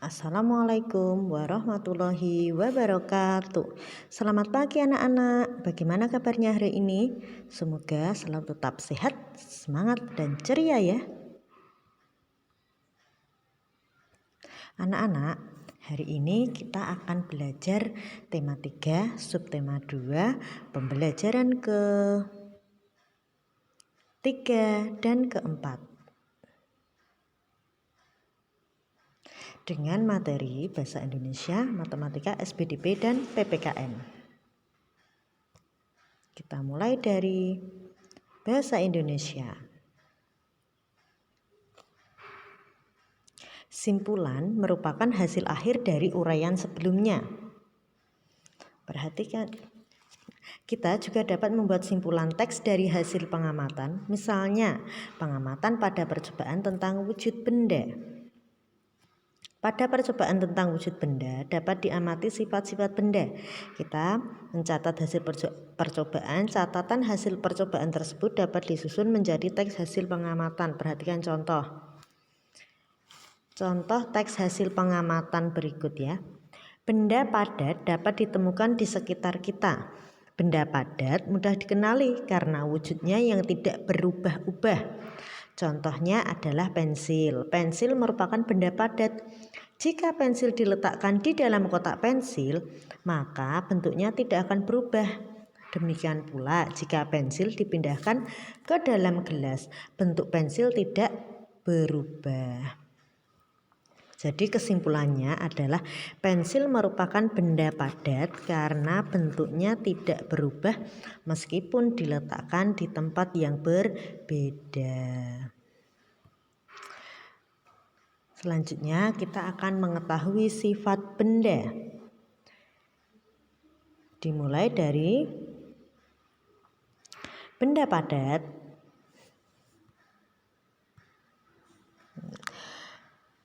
Assalamualaikum warahmatullahi wabarakatuh. Selamat pagi anak-anak. Bagaimana kabarnya hari ini? Semoga selalu tetap sehat, semangat dan ceria ya. Anak-anak, hari ini kita akan belajar tema 3, subtema 2, pembelajaran ke-3 dan ke-4. Dengan materi Bahasa Indonesia, Matematika, SPDP, dan PPKN. Kita mulai dari Bahasa Indonesia. Simpulan merupakan hasil akhir dari uraian sebelumnya. Perhatikan, kita juga dapat membuat simpulan teks dari hasil pengamatan, misalnya pengamatan pada percobaan tentang wujud benda. Pada percobaan tentang wujud benda dapat diamati sifat-sifat benda. Kita mencatat hasil percobaan. Catatan hasil percobaan tersebut dapat disusun menjadi teks hasil pengamatan. Perhatikan contoh. Contoh teks hasil pengamatan berikut ya. Benda padat dapat ditemukan di sekitar kita. Benda padat mudah dikenali karena wujudnya yang tidak berubah-ubah. Contohnya adalah pensil. Pensil merupakan benda padat. Jika pensil diletakkan di dalam kotak pensil, maka bentuknya tidak akan berubah. Demikian pula jika pensil dipindahkan ke dalam gelas, bentuk pensil tidak berubah. Jadi kesimpulannya adalah pensil merupakan benda padat karena bentuknya tidak berubah meskipun diletakkan di tempat yang berbeda. Selanjutnya kita akan mengetahui sifat benda. Dimulai dari benda padat.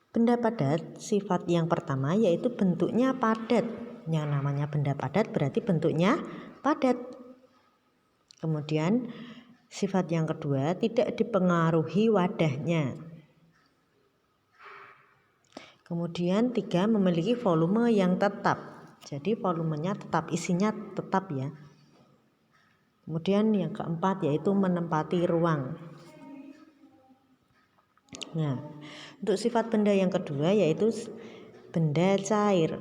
Benda padat sifat yang pertama yaitu bentuknya padat. Yang namanya benda padat berarti bentuknya padat. Kemudian sifat yang kedua tidak dipengaruhi wadahnya. Kemudian 3 memiliki volume yang tetap. Jadi volumenya tetap, isinya tetap ya. Kemudian yang keempat yaitu menempati ruang. Nah, untuk sifat benda yang kedua yaitu benda cair.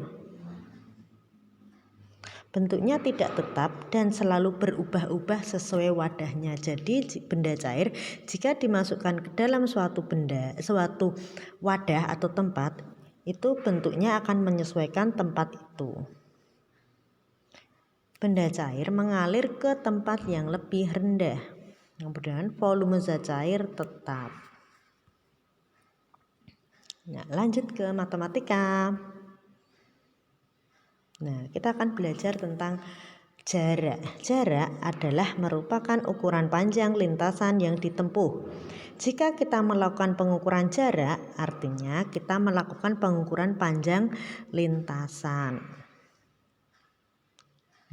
Bentuknya tidak tetap dan selalu berubah-ubah sesuai wadahnya. Jadi benda cair jika dimasukkan ke dalam suatu wadah atau tempat, itu bentuknya akan menyesuaikan tempat itu. Benda cair mengalir ke tempat yang lebih rendah. Kemudian volume zat cair tetap. Nah, lanjut ke matematika. Nah, kita akan belajar tentang jarak. Jarak adalah merupakan ukuran panjang lintasan yang ditempuh. Jika kita melakukan pengukuran jarak, artinya kita melakukan pengukuran panjang lintasan.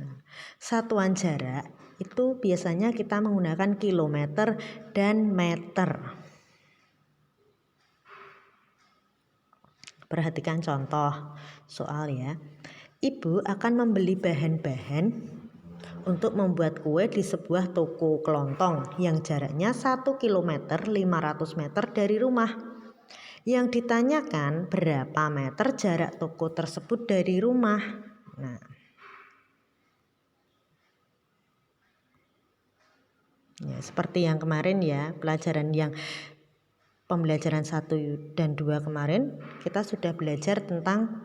Nah, satuan jarak itu biasanya kita menggunakan kilometer dan meter. Perhatikan contoh soal ya. Ibu akan membeli bahan-bahan untuk membuat kue di sebuah toko kelontong yang jaraknya 1 km 500 meter dari rumah. Yang ditanyakan berapa meter jarak toko tersebut dari rumah. Nah, ya, seperti yang kemarin ya, pembelajaran 1 dan 2 kemarin kita sudah belajar tentang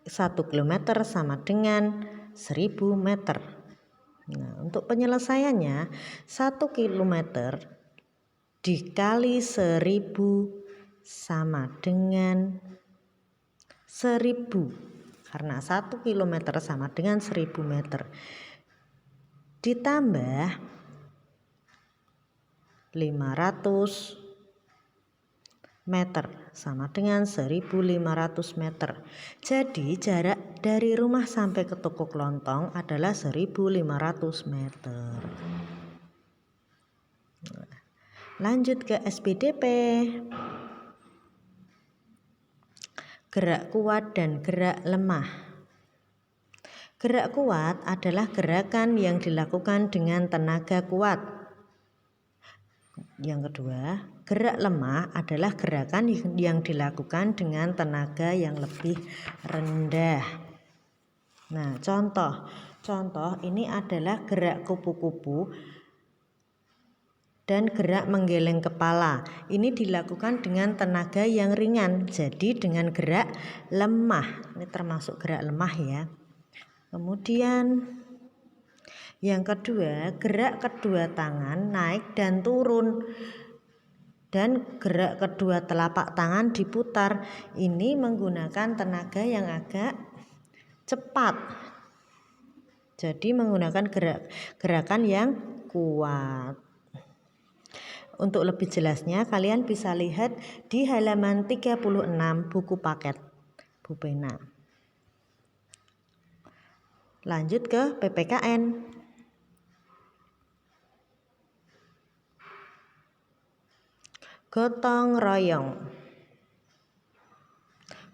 1 km sama dengan 1000 meter. Nah, untuk penyelesaiannya 1 km dikali 1000 sama dengan 1000. Karena 1 km sama dengan 1000 meter. Ditambah 500 meter sama dengan 1500 meter. Jadi jarak dari rumah sampai ke toko kelontong adalah 1500 meter. Lanjut ke SPDP. gerak kuat dan gerak lemah. Gerak kuat adalah gerakan yang dilakukan dengan tenaga kuat. Yang kedua, gerak lemah adalah gerakan yang dilakukan dengan tenaga yang lebih rendah. Nah, contoh ini adalah gerak kupu-kupu dan gerak menggeleng kepala. Ini dilakukan dengan tenaga yang ringan, jadi dengan gerak lemah. Ini termasuk gerak lemah ya. Kemudian yang kedua, gerak kedua tangan naik dan turun, dan gerak kedua telapak tangan diputar. Ini menggunakan tenaga yang agak cepat, jadi menggunakan gerakan yang kuat. Untuk lebih jelasnya kalian bisa lihat di halaman 36 buku paket Bu Pena. Lanjut ke PPKN. Gotong royong.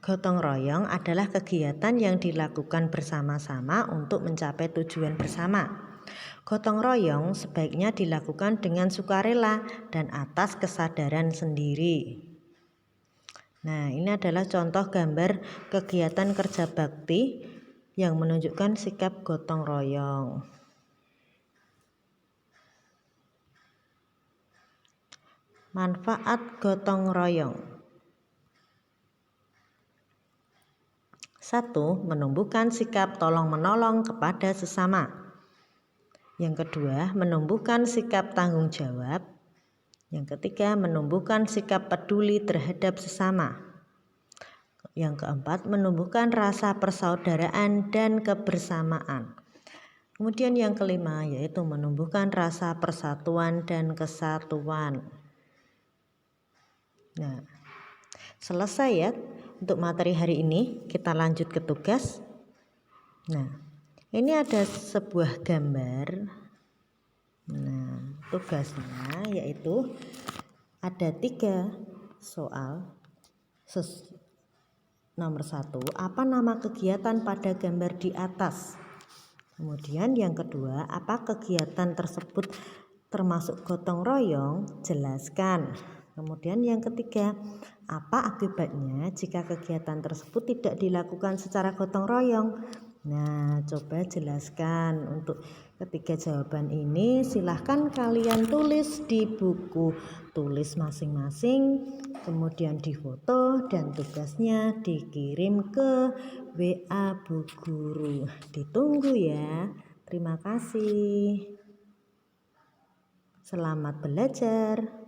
Gotong royong adalah kegiatan yang dilakukan bersama-sama untuk mencapai tujuan bersama. Gotong royong sebaiknya dilakukan dengan sukarela dan atas kesadaran sendiri. Nah, ini adalah contoh gambar kegiatan kerja bakti yang menunjukkan sikap gotong royong. Manfaat gotong royong. 1. Menumbuhkan sikap tolong-menolong kepada sesama. Yang kedua, menumbuhkan sikap tanggung jawab. Yang ketiga, menumbuhkan sikap peduli terhadap sesama. Yang keempat, menumbuhkan rasa persaudaraan dan kebersamaan. Kemudian yang kelima, yaitu menumbuhkan rasa persatuan dan kesatuan. Nah, selesai ya untuk materi hari ini. Kita lanjut ke tugas. Nah, ini ada sebuah gambar. Nah, tugasnya yaitu ada 3 soal. Nomor 1, apa nama kegiatan pada gambar di atas? Kemudian yang kedua, apa kegiatan tersebut termasuk gotong royong? Jelaskan. Kemudian yang ketiga, apa akibatnya jika kegiatan tersebut tidak dilakukan secara gotong royong? Nah, coba jelaskan. Untuk ketiga jawaban ini silahkan kalian tulis di buku tulis masing-masing, kemudian difoto dan tugasnya dikirim ke WA Bu Guru. Ditunggu ya. Terima kasih. Selamat belajar.